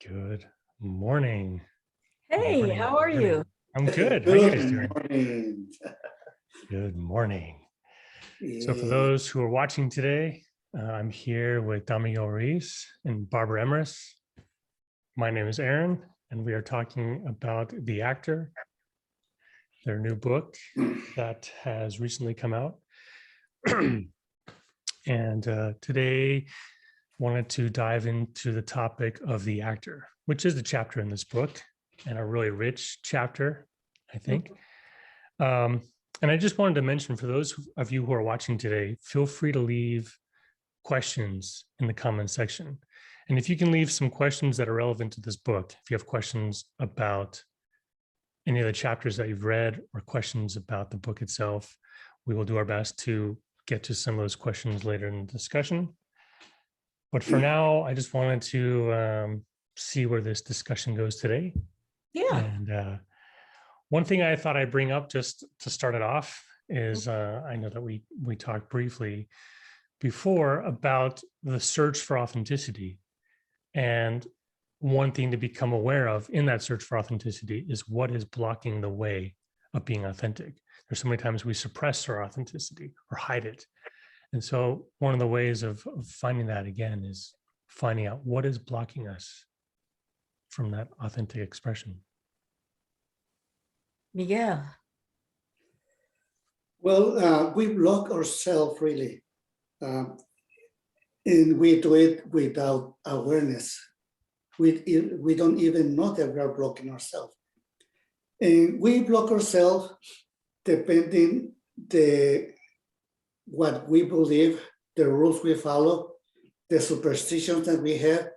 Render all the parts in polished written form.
Good morning. Hey, Morning, how are morning. you? I'm good. How are you guys Good doing? morning. Good morning. So for Yeah. those who are watching today, I'm here with Miguel Ruiz and Barbara Emrys. My name is Aaron, and we are talking about The Actor, their new book that has recently come out. And today, wanted to dive into the topic of the actor, which is the chapter in this book, and a really rich chapter, I think. And I just wanted to mention, for those of you who are watching today, feel free to leave questions in the comment section. And if you can leave some questions that are relevant to this book, if you have questions about any of the chapters that you've read or questions about the book itself, we will do our best to get to some of those questions later in the discussion. But for now, I just wanted to see where this discussion goes today. Yeah. And one thing I thought I'd bring up just to start it off is I know that we talked briefly before about the search for authenticity. And one thing to become aware of in that search for authenticity is what is blocking the way of being authentic. There's so many times we suppress our authenticity or hide it. And so one of the ways of finding that again is finding out what is blocking us from that authentic expression. Miguel. Well, we block ourselves really, and we do it without awareness. We don't even know that we are blocking ourselves. And we block ourselves depending what we believe, the rules we follow, the superstitions that we have,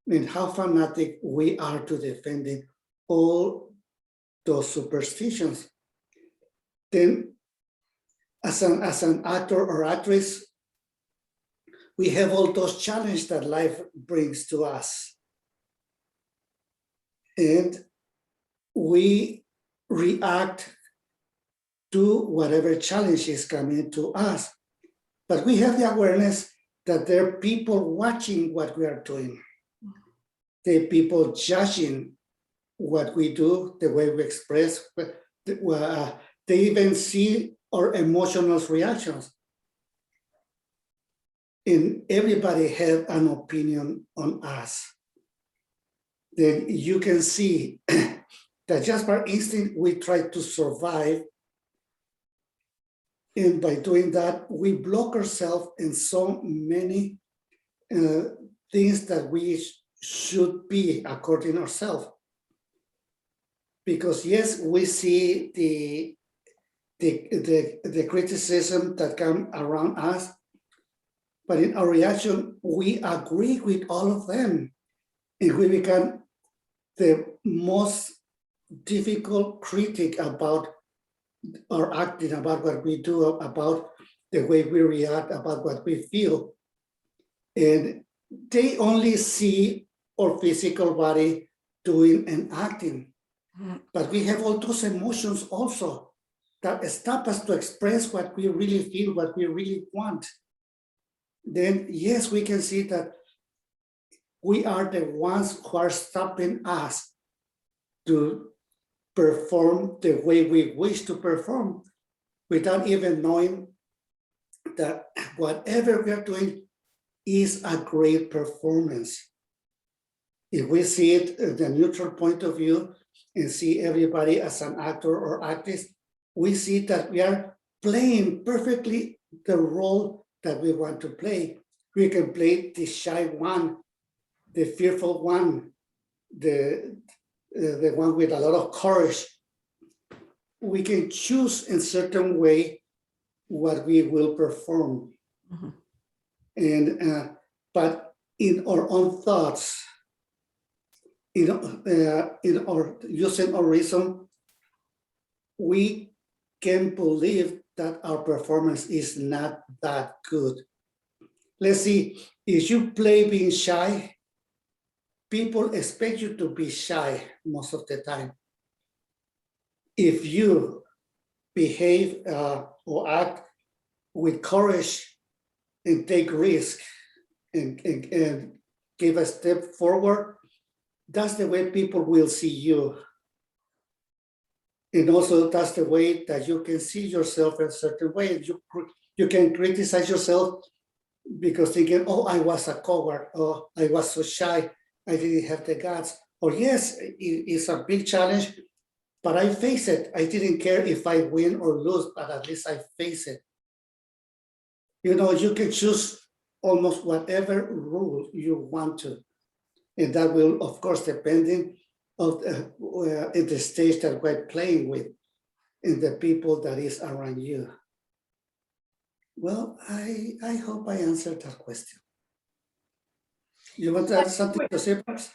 and how fanatic we are to defending all those superstitions. Then, as an actor or actress, we have all those challenges that life brings to us. And we react to whatever challenge is coming to us. But we have the awareness that there are people watching what we are doing. There are people judging what we do, the way we express. They even see our emotional reactions. And everybody has an opinion on us. Then you can see that just by instinct, we try to survive. And by doing that, we block ourselves in so many things that we should be according to ourselves. Because yes, we see the criticism that come around us, but in our reaction, we agree with all of them. And we become the most difficult critic about our acting, about what we do, about the way we react, about what we feel. And they only see our physical body doing and acting. But we have all those emotions also that stop us to express what we really feel, what we really want. Then, yes, we can see that we are the ones who are stopping us to perform the way we wish to perform without even knowing that whatever we are doing is a great performance. If we see it at the neutral point of view and see everybody as an actor or actress, we see that we are playing perfectly the role that we want to play. We can play the shy one, the fearful one, the one with a lot of courage. We can choose in certain way what we will perform. Mm-hmm. And but in our own thoughts, in our using our reason, we can believe that our performance is not that good. Let's see, if you play being shy, people expect you to be shy most of the time. If you behave or act with courage and take risk and give a step forward, that's the way people will see you. And also that's the way that you can see yourself in a certain way. You can criticize yourself because thinking, oh, I was a coward, or I was so shy, I didn't have the guts. Or yes, it's a big challenge, but I face it. I didn't care if I win or lose, but at least I face it. You know, you can choose almost whatever rule you want to. And that will, of course, depending of the stage that we're playing with and the people that is around you. Well, I hope I answered that question. You want to add something to say, perhaps?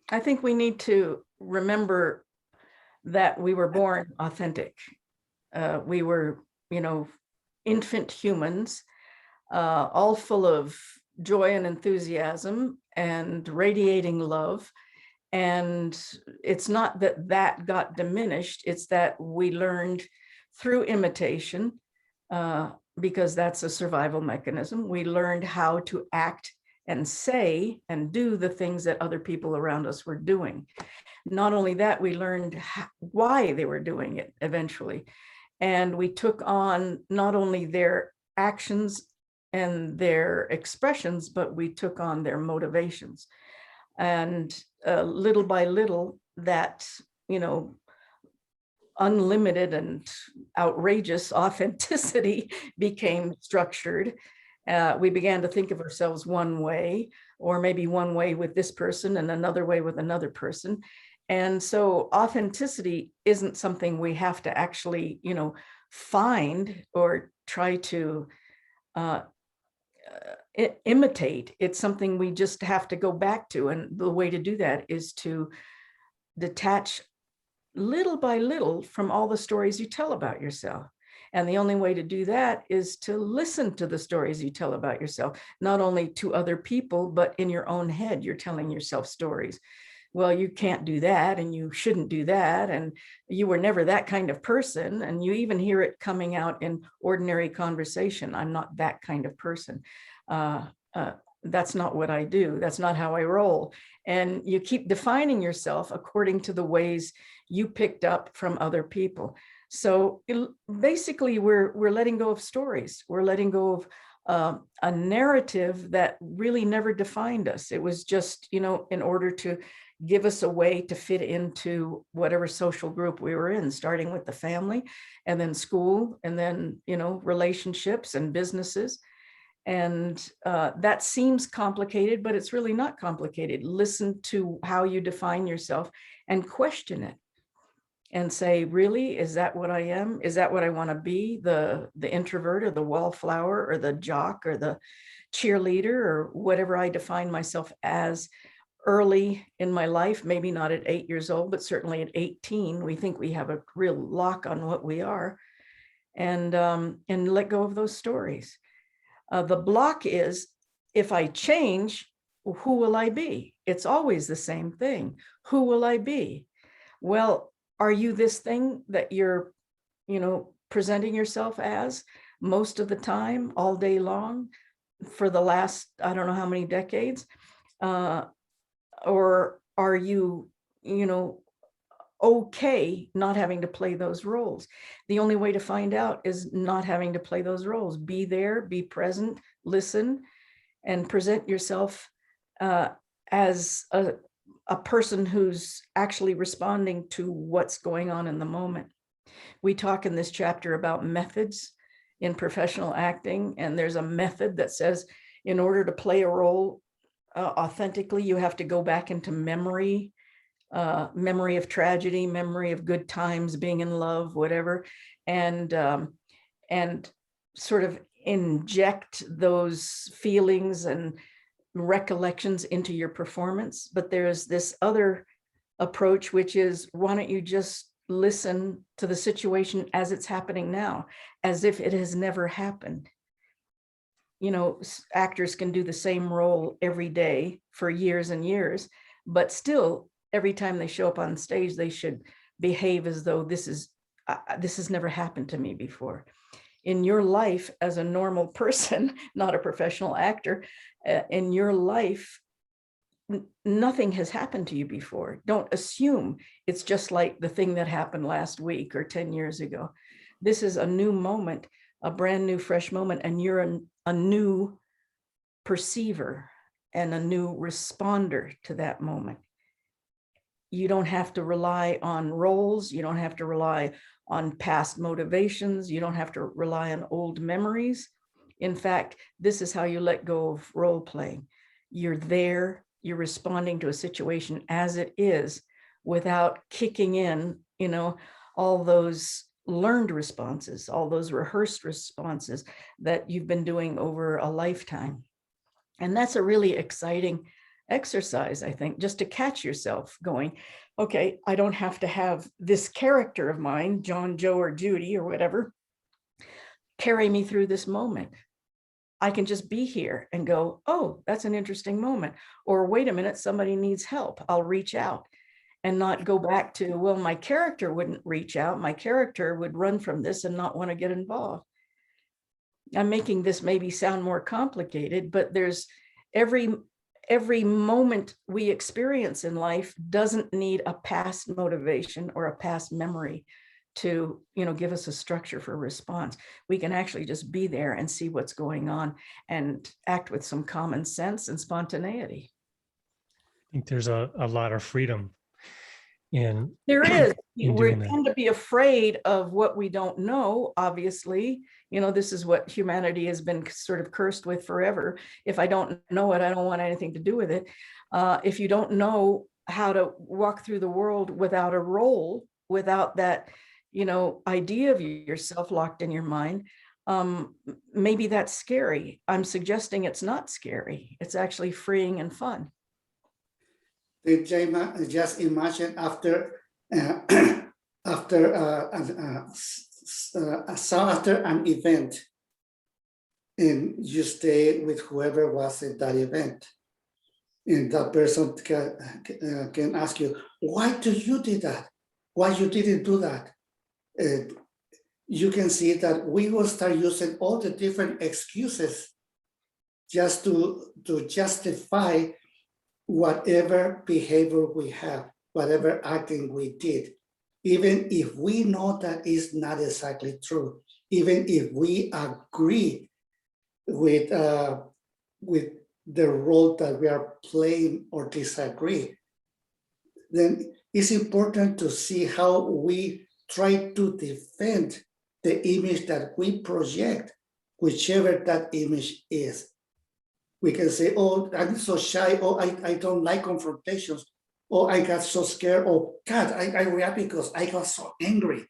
I think we need to remember that we were born authentic. We were, infant humans, all full of joy and enthusiasm and radiating love. And it's not that that got diminished, it's that we learned through imitation, because that's a survival mechanism. We learned how to act and say and do the things that other people around us were doing. Not only that, we learned why they were doing it eventually. And we took on not only their actions and their expressions, but we took on their motivations. And little by little, that, unlimited and outrageous authenticity became structured. We began to think of ourselves one way, or maybe one way with this person and another way with another person. And so authenticity isn't something we have to actually, find or try to imitate. It's something we just have to go back to. And the way to do that is to detach little by little from all the stories you tell about yourself. And the only way to do that is to listen to the stories you tell about yourself, not only to other people, but in your own head, you're telling yourself stories. Well, you can't do that, and you shouldn't do that, and you were never that kind of person. And you even hear it coming out in ordinary conversation. I'm not that kind of person. That's not what I do. That's not how I roll. And you keep defining yourself according to the ways you picked up from other people. So basically, we're letting go of stories. We're letting go of a narrative that really never defined us. It was just, in order to give us a way to fit into whatever social group we were in, starting with the family, and then school, and then, relationships and businesses. And that seems complicated, but it's really not complicated. Listen to how you define yourself and question it. And say, really, is that what I am? Is that what I want to be? The introvert, or the wallflower, or the jock, or the cheerleader, or whatever I define myself as early in my life, maybe not at 8 years old, but certainly at 18, we think we have a real lock on what we are, and let go of those stories. The block is, if I change, who will I be? It's always the same thing. Who will I be? Well, are you this thing that you're, presenting yourself as most of the time, all day long, for the last, I don't know how many decades? Or are you, okay not having to play those roles? The only way to find out is not having to play those roles. Be there, be present, listen, and present yourself as a person who's actually responding to what's going on in the moment. We talk in this chapter about methods in professional acting, and there's a method that says in order to play a role authentically, you have to go back into memory of tragedy, memory of good times, being in love, whatever, and sort of inject those feelings and recollections into your performance. But there's this other approach, which is, why don't you just listen to the situation as it's happening now, as if it has never happened. Actors can do the same role every day for years and years, but still, every time they show up on stage, they should behave as though this has never happened to me before. In your life as a normal person, not a professional actor, in your life, nothing has happened to you before. Don't assume it's just like the thing that happened last week or 10 years ago. This is a new moment, a brand new, fresh moment, and you're a new perceiver and a new responder to that moment. You don't have to rely on roles. You don't have to rely on past motivations. You don't have to rely on old memories. In fact, this is how you let go of role playing. You're there, you're responding to a situation as it is without kicking in, all those learned responses, all those rehearsed responses that you've been doing over a lifetime. And that's a really exciting exercise, I think, just to catch yourself going, okay, I don't have to have this character of mine, John, Joe, or Judy, or whatever, carry me through this moment. I can just be here and go, oh, that's an interesting moment. Or wait a minute, somebody needs help. I'll reach out, and not go back to, well, my character wouldn't reach out. My character would run from this and not want to get involved. I'm making this maybe sound more complicated, but there's every moment we experience in life doesn't need a past motivation or a past memory to, give us a structure for response. We can actually just be there and see what's going on and act with some common sense and spontaneity. I think there's a lot of freedom in there is. in We doing that. tend to be afraid of what we don't know, obviously. This is what humanity has been sort of cursed with forever. If I don't know it, I don't want anything to do with it. If you don't know how to walk through the world without a role, without that, idea of yourself locked in your mind, maybe that's scary. I'm suggesting it's not scary. It's actually freeing and fun. Just imagine after an event, and you stay with whoever was at that event, and that person can ask you, why do you do that? Why you didn't do that? You can see that we will start using all the different excuses just to justify whatever behavior we have, whatever acting we did, even if we know that is not exactly true, even if we agree with the role that we are playing or disagree, then it's important to see how we try to defend the image that we project, whichever that image is. We can say, oh, I'm so shy, oh, I don't like confrontations, oh, I got so scared, oh, God, I react because I got so angry,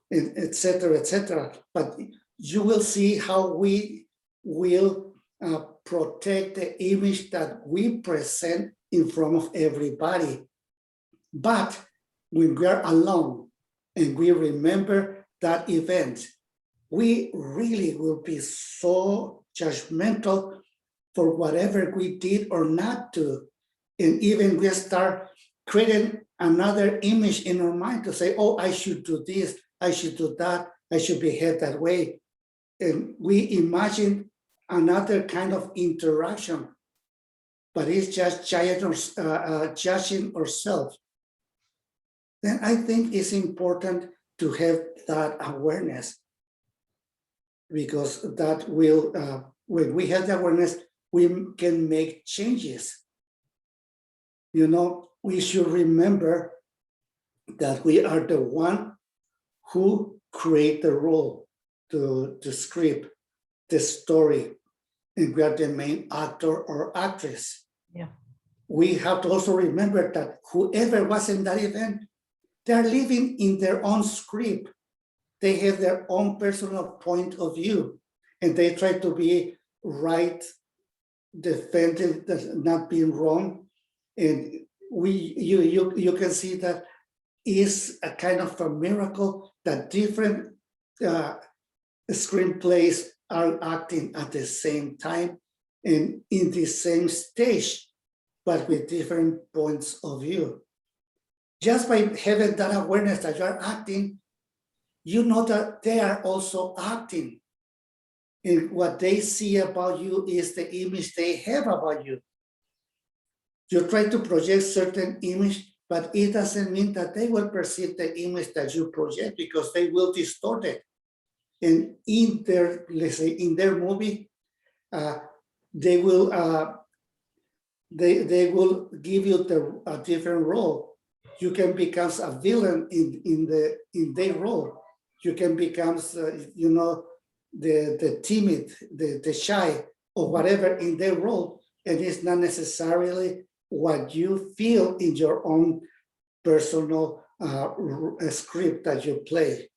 and et cetera. But you will see how we will protect the image that we present in front of everybody. But when we are alone and we remember that event, we really will be so judgmental for whatever we did or not do. And even we start creating another image in our mind to say, oh, I should do this, I should do that, I should behave that way. And we imagine another kind of interaction, but it's just judging ourselves. Then I think it's important to have that awareness, because that will, when we have the awareness, we can make changes. We should remember that we are the one who create the role, the script, the story, and we are the main actor or actress. Yeah. We have to also remember that whoever was in that event, they're living in their own script. They have their own personal point of view, and they try to be right, defending not being wrong. And you can see that is a kind of a miracle that different screenplays are acting at the same time and in the same stage, but with different points of view. Just by having that awareness that you are acting, you know that they are also acting. And what they see about you is the image they have about you. You try to project certain image, but it doesn't mean that they will perceive the image that you project, because they will distort it. And in their, let's say, in their movie, they will give you a different role. You can become a villain in their role. You can become, the timid, the shy, or whatever in their role, and it's not necessarily what you feel in your own personal script that you play.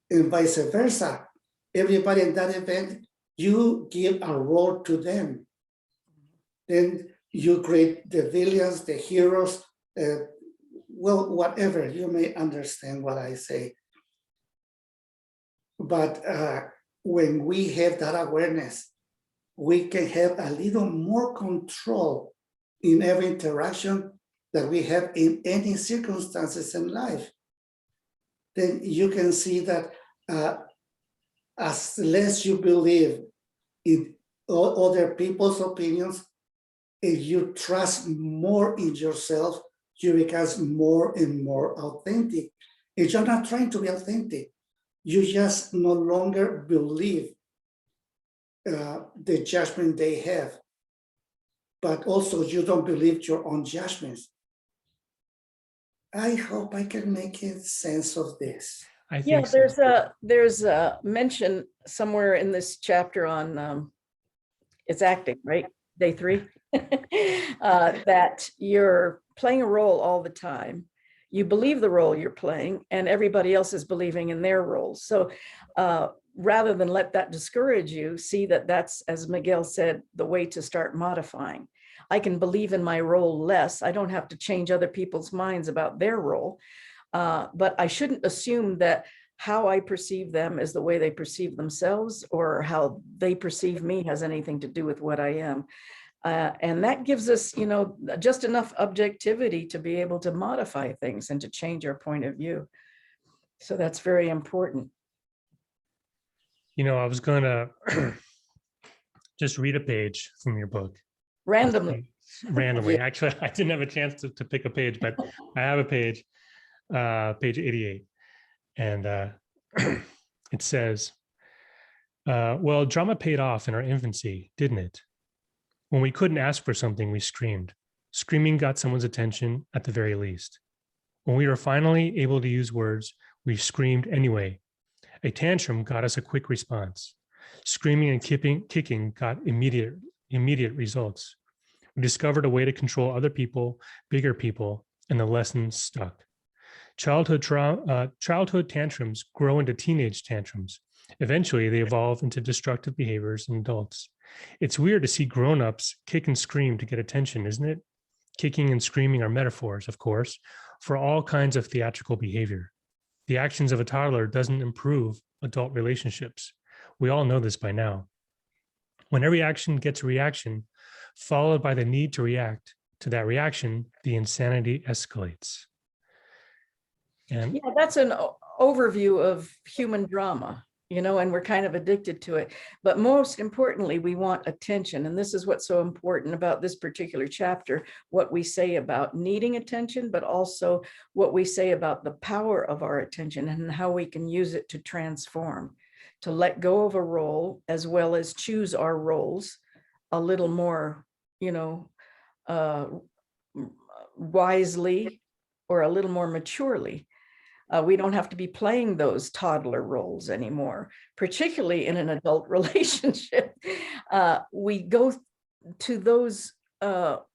And vice versa. Everybody in that event, you give a role to them. Then you create the villains, the heroes, well, whatever, you may understand what I say. But when we have that awareness, we can have a little more control in every interaction that we have in any circumstances in life. Then you can see that as less you believe in other people's opinions, if you trust more in yourself, you become more and more authentic. If you're not trying to be authentic, you just no longer believe the judgment they have, but also you don't believe your own judgments. I hope I can make sense of this. I think there's a mention somewhere in this chapter on it's acting, right? Day 3, that you're playing a role all the time. You believe the role you're playing, and everybody else is believing in their roles. So rather than let that discourage you, see that that's, as Miguel said, the way to start modifying. I can believe in my role less. I don't have to change other people's minds about their role. But I shouldn't assume that how I perceive them is the way they perceive themselves, or how they perceive me has anything to do with what I am. And that gives us, just enough objectivity to be able to modify things and to change our point of view. So that's very important. I was going to just read a page from your book. Randomly. Yeah. Actually, I didn't have a chance to pick a page, but I have a page, page 88. And it says, well, drama paid off in our infancy, didn't it? When we couldn't ask for something, we screamed. Screaming got someone's attention at the very least. When we were finally able to use words, we screamed anyway. A tantrum got us a quick response. Screaming and kicking got immediate results. We discovered a way to control other people, bigger people, and the lessons stuck. Childhood tantrums grow into teenage tantrums. Eventually, they evolve into destructive behaviors in adults. It's weird to see grown-ups kick and scream to get attention, isn't it? Kicking and screaming are metaphors, of course, for all kinds of theatrical behavior. The actions of a toddler doesn't improve adult relationships. We all know this by now. When every action gets a reaction, followed by the need to react to that reaction, the insanity escalates. And yeah, that's an overview of human drama, and we're kind of addicted to it. But most importantly, we want attention. And this is what's so important about this particular chapter, what we say about needing attention, but also what we say about the power of our attention and how we can use it to transform, to let go of a role, as well as choose our roles a little more, wisely, or a little more maturely. We don't have to be playing those toddler roles anymore, particularly in an adult relationship. We go to those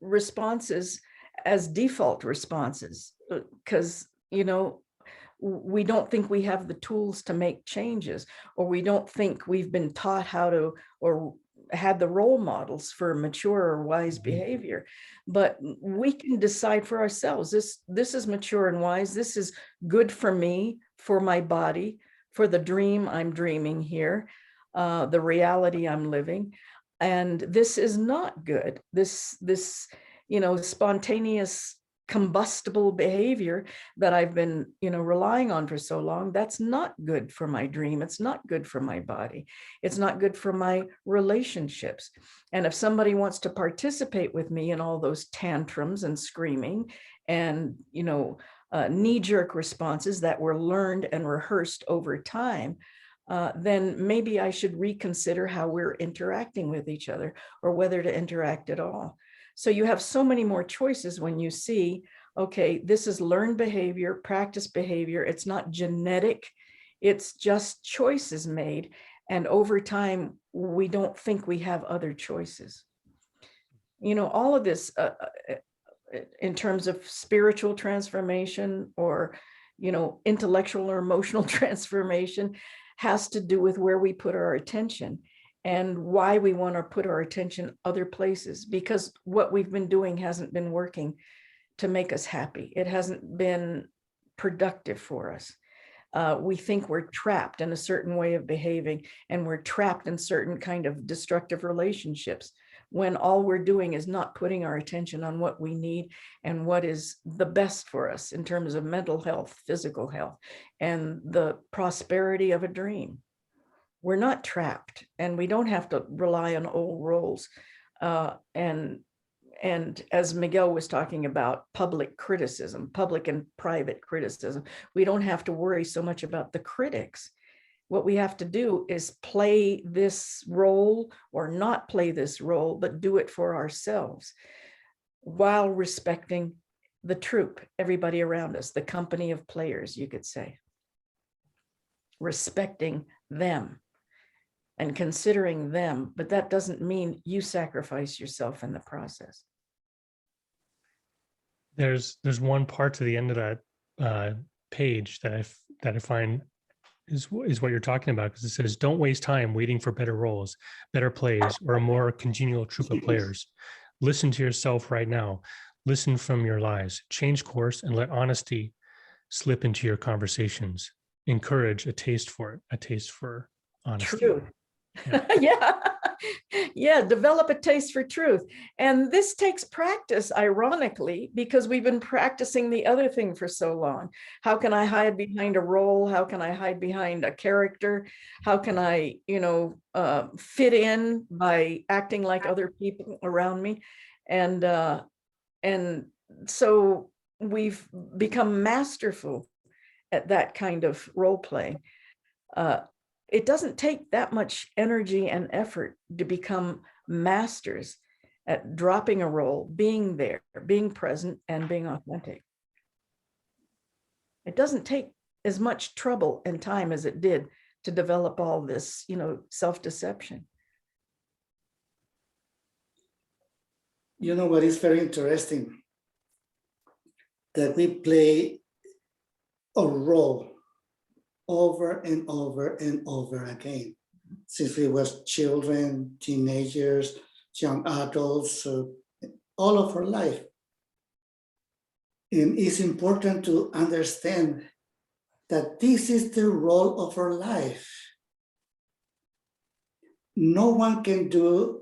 responses as default responses because, we don't think we have the tools to make changes, or we don't think we've been taught how to, or had the role models for mature or wise behavior. But we can decide for ourselves, this is mature and wise, this is good for me, for my body, for the dream I'm dreaming here, the reality I'm living, and this is not good. This spontaneous combustible behavior that I've been, relying on for so long. That's not good for my dream. It's not good for my body. It's not good for my relationships. And if somebody wants to participate with me in all those tantrums and screaming and, knee-jerk responses that were learned and rehearsed over time, then maybe I should reconsider how we're interacting with each other, or whether to interact at all. So you have so many more choices when you see, okay, this is learned behavior, practice behavior. It's not genetic. It's just choices made. And over time, we don't think we have other choices. All of this in terms of spiritual transformation or, intellectual or emotional transformation has to do with where we put our attention and why we want to put our attention other places, because what we've been doing hasn't been working to make us happy. It hasn't been productive for us. We think we're trapped in a certain way of behaving, and we're trapped in certain kind of destructive relationships, when all we're doing is not putting our attention on what we need and what is the best for us in terms of mental health, physical health, and the prosperity of a dream. We're not trapped, and we don't have to rely on old roles. And as Miguel was talking about, public criticism, public and private criticism, we don't have to worry so much about the critics. What we have to do is play this role or not play this role, but do it for ourselves while respecting the troupe, everybody around us, the company of players, you could say. Respecting them and considering them, but that doesn't mean you sacrifice yourself in the process. There's one part to the end of that page that I find is what you're talking about, because it says, don't waste time waiting for better roles, better plays, or a more congenial troupe of players. Listen to yourself right now. Listen from your lies. Change course and let honesty slip into your conversations. Encourage a taste for honesty. True. Yeah, develop a taste for truth. And this takes practice, ironically, because we've been practicing the other thing for so long. How can I hide behind a role? How can I hide behind a character? How can I, fit in by acting like other people around me? And so we've become masterful at that kind of role playing. It doesn't take that much energy and effort to become masters at dropping a role, being there, being present, and being authentic. It doesn't take as much trouble and time as it did to develop all this, self-deception. What is very interesting? That we play a role over and over and over again, since we were children, teenagers, young adults, all of our life. And it's important to understand that this is the role of our life. No one can do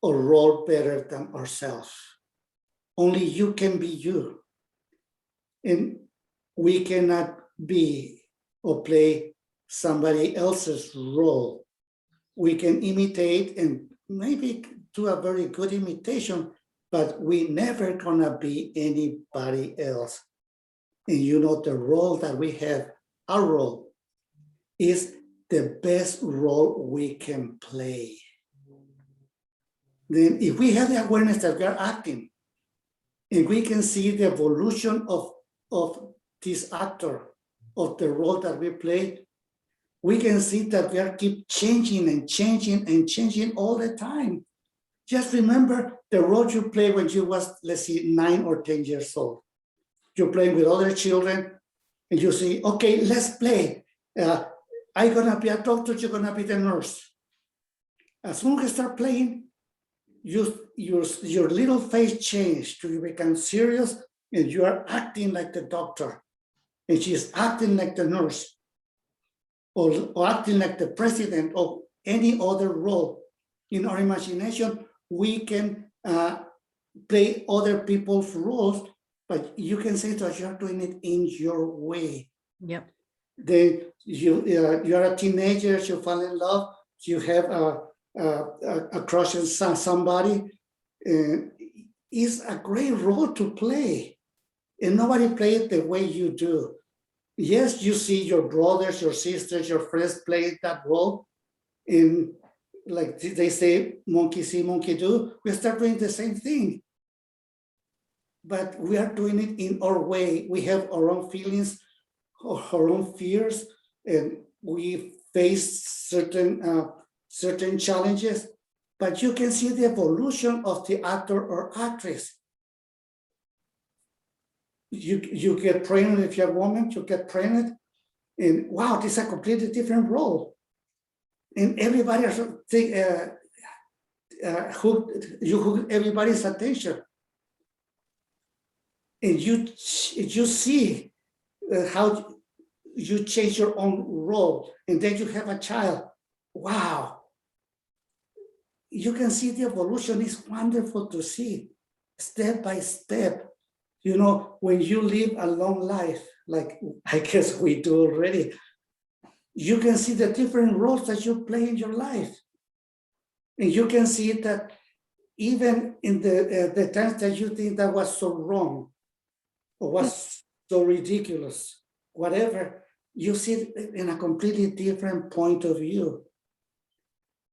a role better than ourselves. Only you can be you. And we cannot be or play somebody else's role. We can imitate and maybe do a very good imitation, but we never gonna be anybody else. And the role that we have, our role, is the best role we can play. Then if we have the awareness that we are acting, and we can see the evolution of this actor, of the role that we play, we can see that we are keep changing and changing and changing all the time. Just remember the role you played when you was, let's see, 9 or 10 years old. You're playing with other children and you say, okay, let's play. I'm gonna be a doctor, you're gonna be the nurse. As soon as you start playing, your little face changed to become serious, and you are acting like the doctor. And she's acting like the nurse, or acting like the president, or any other role. In our imagination, we can play other people's roles, but you can say that you're doing it in your way. Yep. Then you're a teenager, you fall in love, you have a crush on somebody, and it's a great role to play, and nobody play it the way you do. Yes, you see your brothers, your sisters, your friends play that role, and like they say, monkey see, monkey do. We start doing the same thing, but we are doing it in our way. We have our own feelings, our own fears, and we face certain challenges. But you can see the evolution of the actor or actress. You get pregnant if you're a woman, you get pregnant, and wow, this is a completely different role. And everybody hook everybody's attention. And you see how you change your own role, and then you have a child. Wow. You can see the evolution. It's wonderful to see step by step. You know, when you live a long life, like I guess we do already, you can see the different roles that you play in your life. And you can see that even in the times that you think that was so wrong, or was so ridiculous, whatever, you see it in a completely different point of view.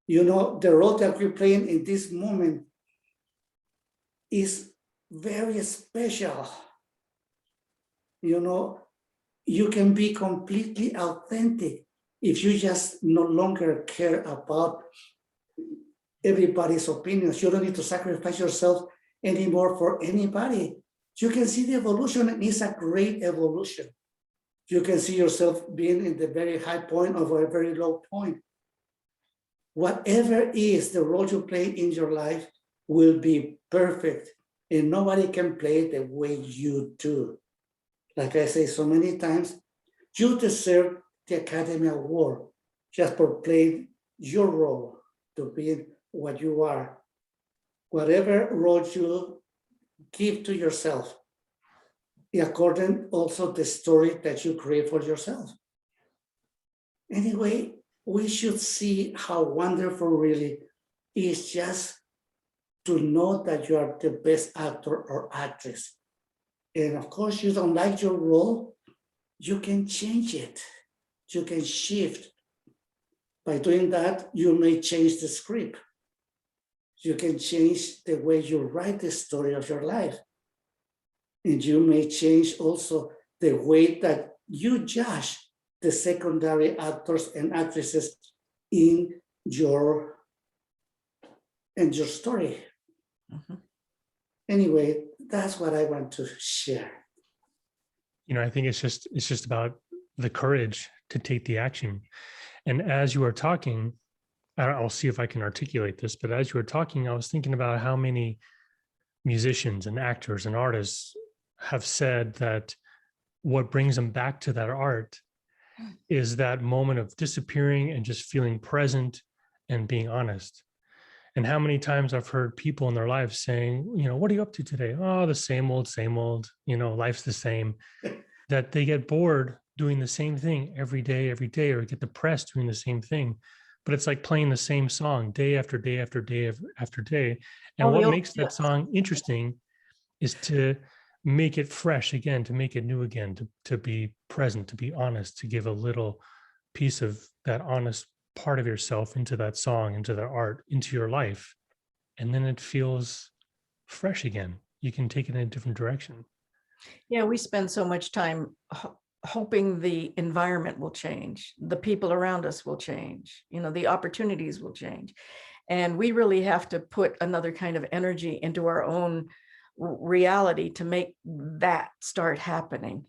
You know, the role that we're playing in this moment is very special. You know, you can be completely authentic if you just no longer care about everybody's opinions. You don't need to sacrifice yourself anymore for anybody. You can see the evolution, and it's a great evolution. You can see yourself being in the very high point or a very low point. Whatever is the role you play in your life will be perfect, and nobody can play it the way you do. Like I say so many times, you deserve the Academy Award just for playing your role, to be what you are. Whatever role you give to yourself, according also the story that you create for yourself. Anyway, we should see how wonderful really is just to know that you are the best actor or actress. And of course, you don't like your role, you can change it. You can shift. By doing that, you may change the script. You can change the way you write the story of your life. And you may change also the way that you judge the secondary actors and actresses in your story. Mm-hmm. Anyway, that's what I want to share. You know, I think it's just about the courage to take the action. And as you are talking, I'll see if I can articulate this, but as you were talking, I was thinking about how many musicians and actors and artists have said that what brings them back to that art is that moment of disappearing and just feeling present and being honest. And how many times I've heard people in their lives saying, you know, what are you up to today? Oh, the same old, you know, life's the same. That they get bored doing the same thing every day, or get depressed doing the same thing. But it's like playing the same song day after day after day after day. And what makes that song interesting is to make it fresh again, to make it new again, to be present, to be honest, to give a little piece of that honest part of yourself into that song, into that art, into your life. And then it feels fresh again. You can take it in a different direction. Yeah, we spend so much time hoping the environment will change, the people around us will change, you know, the opportunities will change. And we really have to put another kind of energy into our own reality to make that start happening.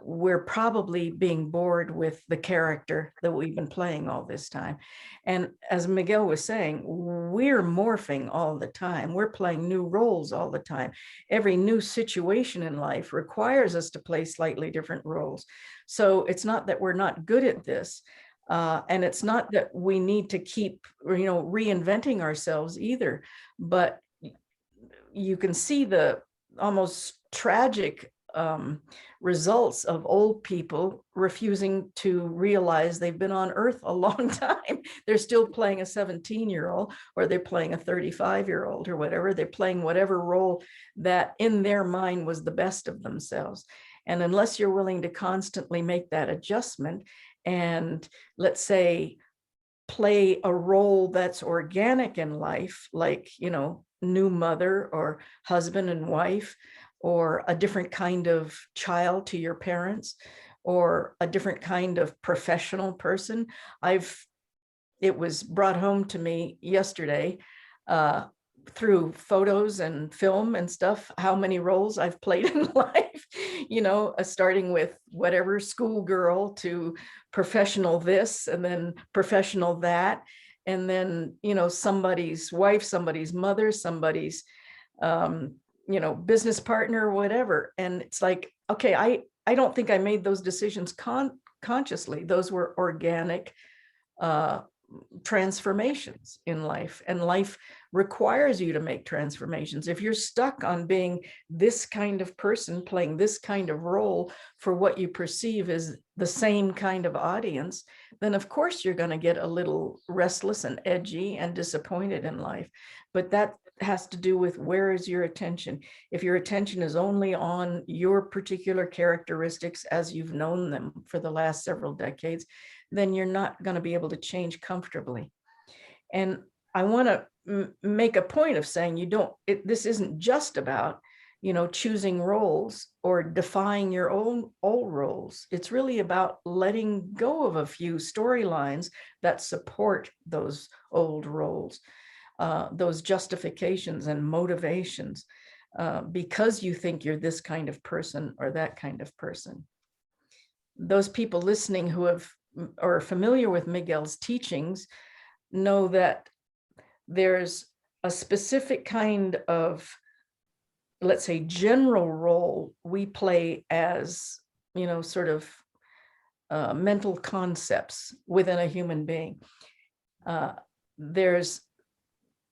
We're probably being bored with the character that we've been playing all this time. And as Miguel was saying, we're morphing all the time. We're playing new roles all the time. Every new situation in life requires us to play slightly different roles. So it's not that we're not good at this. And it's not that we need to keep, you know, reinventing ourselves either, but you can see the almost tragic results of old people refusing to realize they've been on earth a long time. They're still playing a 17-year-old, or they're playing a 35-year-old, or whatever. They're playing whatever role that in their mind was the best of themselves. And unless you're willing to constantly make that adjustment and, let's say, play a role that's organic in life, like, new mother or husband and wife, or a different kind of child to your parents, or a different kind of professional person. It was brought home to me yesterday through photos and film and stuff, how many roles I've played in life, starting with whatever schoolgirl to professional this, and then professional that, and then, somebody's wife, somebody's mother, somebody's, business partner, whatever. And it's like, okay, I don't think I made those decisions consciously. Those were organic transformations in life, and life requires you to make transformations. If you're stuck on being this kind of person, playing this kind of role for what you perceive as the same kind of audience, then of course you're going to get a little restless and edgy and disappointed in life. But that has to do with, where is your attention? If your attention is only on your particular characteristics as you've known them for the last several decades, then you're not going to be able to change comfortably. And I want to make a point of saying this isn't just about, choosing roles or defying your own old roles. It's really about letting go of a few storylines that support those old roles, those justifications and motivations, because you think you're this kind of person or that kind of person. Those people listening who are familiar with Miguel's teachings know that there's a specific kind of, let's say, general role we play as, sort of mental concepts within a human being. There's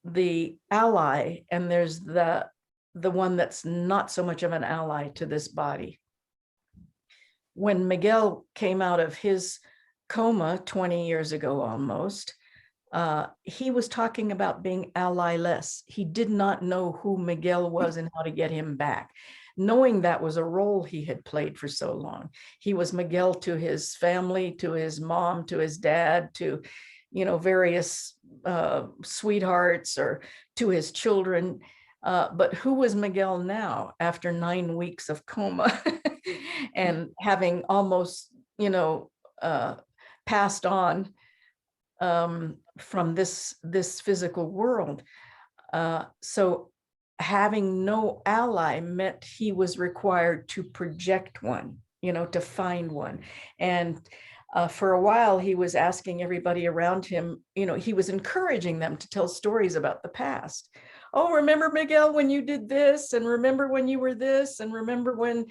the ally, and there's the one that's not so much of an ally to this body. When Miguel came out of his coma 20 years ago almost, he was talking about being ally-less. He did not know who Miguel was and how to get him back, knowing that was a role he had played for so long. He was Miguel to his family, to his mom, to his dad, to, various sweethearts, or to his children. But who was Miguel now after 9 weeks of coma and having almost, passed on from this physical world? So having no ally meant he was required to project one, to find one. And for a while, he was asking everybody around him, he was encouraging them to tell stories about the past. Oh, remember, Miguel, when you did this, and remember when you were this, and remember when,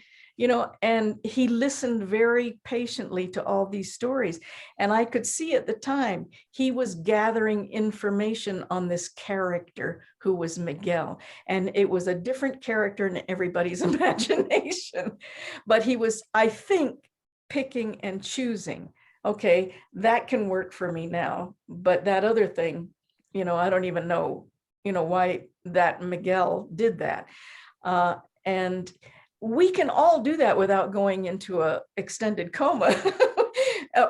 and he listened very patiently to all these stories. And I could see at the time, he was gathering information on this character who was Miguel. And it was a different character in everybody's imagination. But he was, I think, picking and choosing. Okay, that can work for me now. But that other thing, I don't even know, why that Miguel did that. And we can all do that without going into an extended coma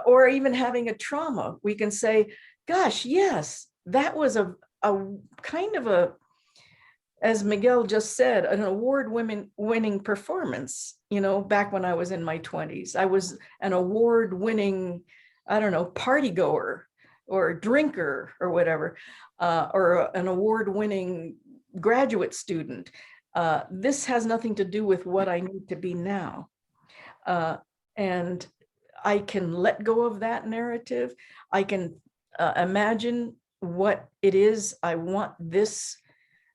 or even having a trauma. We can say, gosh, yes, that was a kind of as Miguel just said, an award-winning performance. Back when I was in my 20s, I was an award-winning, party goer or drinker or whatever, or an award-winning graduate student. This has nothing to do with what I need to be now. And I can let go of that narrative. I can imagine what it is I want this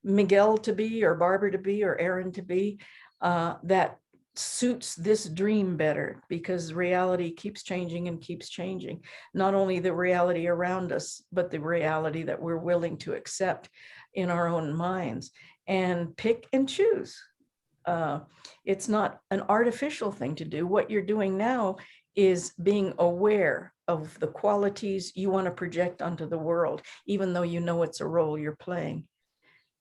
Miguel to be, or Barbara to be, or Aaron to be, that suits this dream better, because reality keeps changing and keeps changing. Not only the reality around us, but the reality that we're willing to accept in our own minds, and pick and choose. It's not an artificial thing to do. What you're doing now is being aware of the qualities you want to project onto the world, even though you know it's a role you're playing.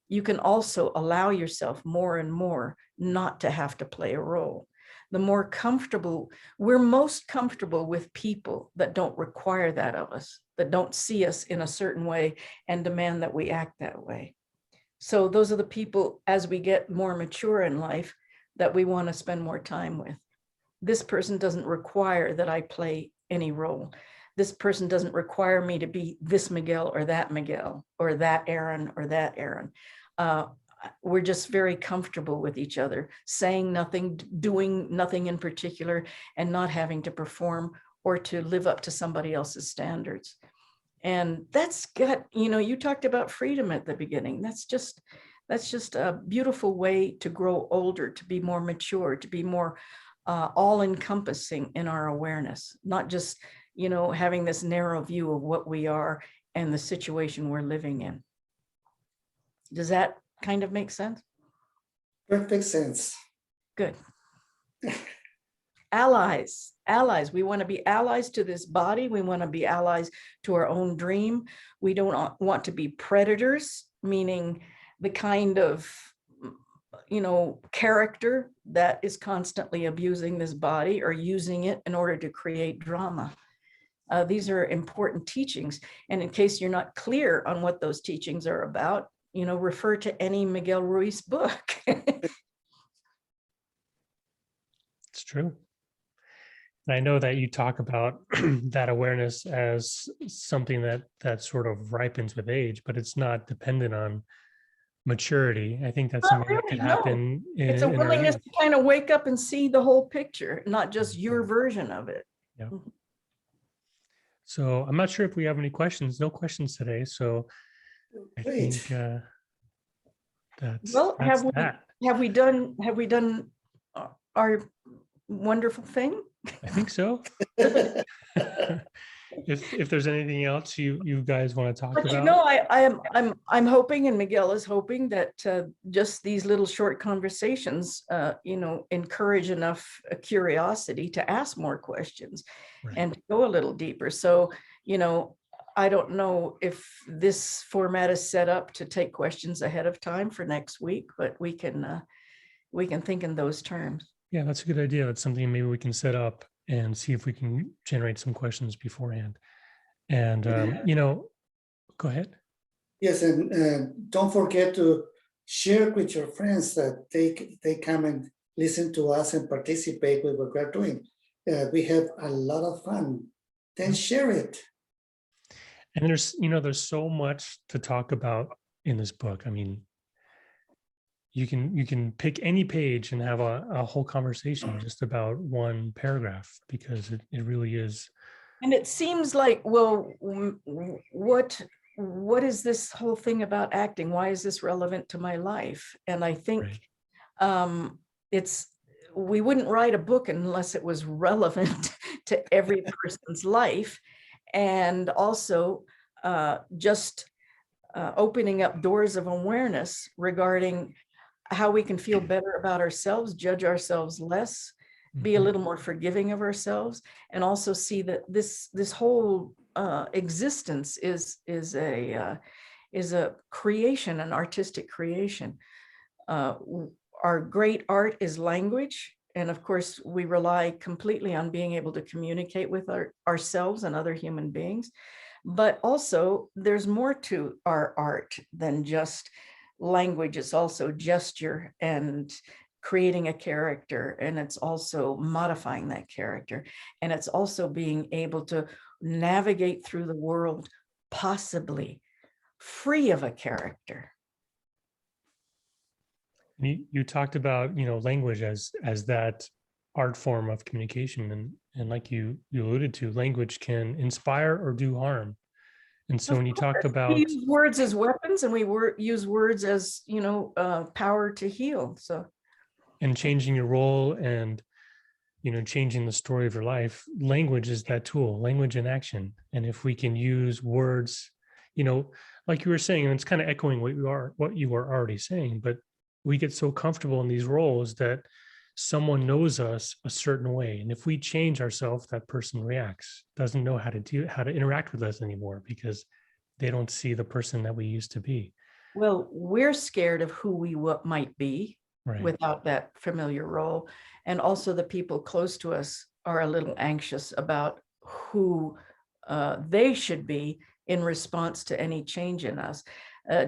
You can also allow yourself more and more not to have to play a role. The more comfortable, we're most comfortable with people that don't require that of us, that don't see us in a certain way and demand that we act that way. So those are the people, as we get more mature in life, that we want to spend more time with. This person doesn't require that I play any role. This person doesn't require me to be this Miguel or that Aaron or that Aaron. We're just very comfortable with each other, saying nothing, doing nothing in particular, and not having to perform or to live up to somebody else's standards. And that's got, you talked about freedom at the beginning. That's just a beautiful way to grow older, to be more mature, to be more all-encompassing in our awareness, not just, having this narrow view of what we are and the situation we're living in. Does that kind of make sense? Perfect sense. Good. Allies. We want to be allies to this body. We want to be allies to our own dream. We don't want to be predators, meaning the kind of, character that is constantly abusing this body or using it in order to create drama. These are important teachings. And in case you're not clear on what those teachings are about, refer to any Miguel Ruiz book. It's true. And I know that you talk about that awareness as something that sort of ripens with age, but it's not dependent on maturity. I think that's something that could happen It's a in our willingness youth. to kind of wake up and see the whole picture, not just your version of it. Yeah. So I'm not sure if we have any questions. No questions today. So I Great. think that's Well, that. have we done our wonderful thing? I think so. If there's anything else you guys want to talk But about, I'm hoping, and Miguel is hoping, that just these little short conversations, encourage enough curiosity to ask more questions, right. and to go a little deeper. So, I don't know if this format is set up to take questions ahead of time for next week, but we can think in those terms. Yeah, that's a good idea. That's something maybe we can set up and see if we can generate some questions beforehand. And, go ahead. Yes, and don't forget to share with your friends that they come and listen to us and participate with what we're doing. We have a lot of fun. Then share it. And there's so much to talk about in this book. I mean, you can pick any page and have a whole conversation just about one paragraph, because it really is. And it seems like, well, what is this whole thing about acting? Why is this relevant to my life? And I think we wouldn't write a book unless it was relevant to every person's life. And also just opening up doors of awareness regarding how we can feel better about ourselves, judge ourselves less, be a little more forgiving of ourselves, and also see that this whole existence is a creation, an artistic creation. Our great art is language, and of course we rely completely on being able to communicate with ourselves and other human beings. But also there's more to our art than just language. It's also gesture and creating a character, and it's also modifying that character, and it's also being able to navigate through the world possibly free of a character. You talked about language as that art form of communication, and like you alluded to, language can inspire or do harm. And so when you talk about, we use words as weapons, and we use words as power to heal. So, and changing your role and changing the story of your life, language is that tool, language in action. And if we can use words, like you were saying, and it's kind of echoing what you were already saying, but we get so comfortable in these roles that someone knows us a certain way. And if we change ourselves, that person reacts, doesn't know how to interact with us anymore because they don't see the person that we used to be. Well, we're scared of who we might be Right. without that familiar role. And also the people close to us are a little anxious about who they should be in response to any change in us.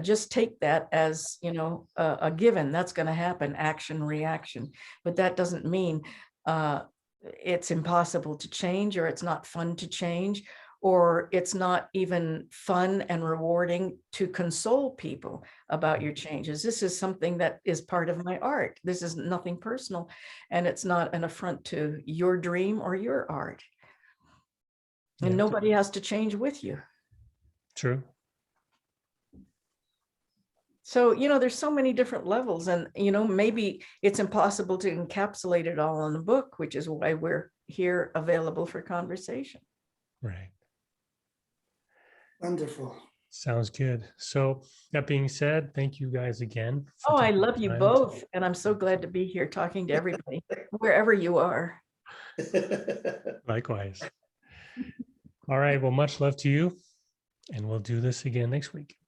Just take that as, you know, a given. That's going to happen, action, reaction. But that doesn't mean it's impossible to change, or it's not fun to change, or it's not even fun and rewarding to console people about your changes. This is something that is part of my art. This is nothing personal, and it's not an affront to your dream or your art. And Yeah. nobody has to change with you. True. So, you know, there's so many different levels, and, you know, maybe it's impossible to encapsulate it all in the book, which is why we're here available for conversation. Right. Wonderful. Sounds good. So that being said, thank you guys again. for Oh, I taking the love you time both. And I'm so glad to be here talking to everybody, wherever you are. Likewise. All right. Well, much love to you. And we'll do this again next week.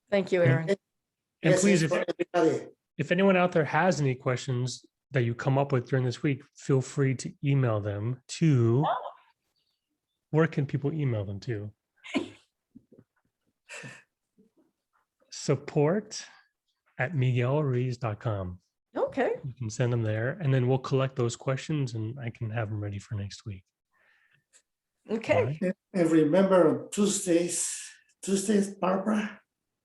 Thank you, Aaron. And Yes, please, it's for everybody. if anyone out there has any questions that you come up with during this week, feel free to email them to, where can people email them to? support@miguelruiz.com. Okay. You can send them there, and then we'll collect those questions and I can have them ready for next week. Okay. All right. And remember, on Tuesdays, Barbara?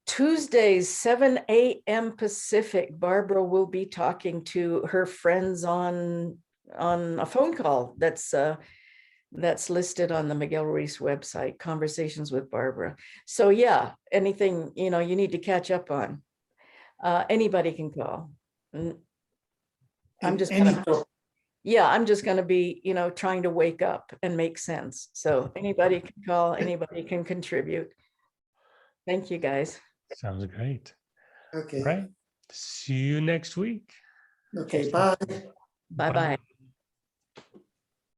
Tuesdays, 7 a.m. Pacific, Barbara will be talking to her friends on a phone call that's listed on the Miguel Ruiz website, Conversations with Barbara. So yeah, anything, you know, you need to catch up on, anybody can call. I'm just gonna, yeah, I'm just gonna be, you know, trying to wake up and make sense. So anybody can call, anybody can contribute. Thank you, guys. Sounds great. Okay. All right. See you next week. Okay, bye. Bye-bye.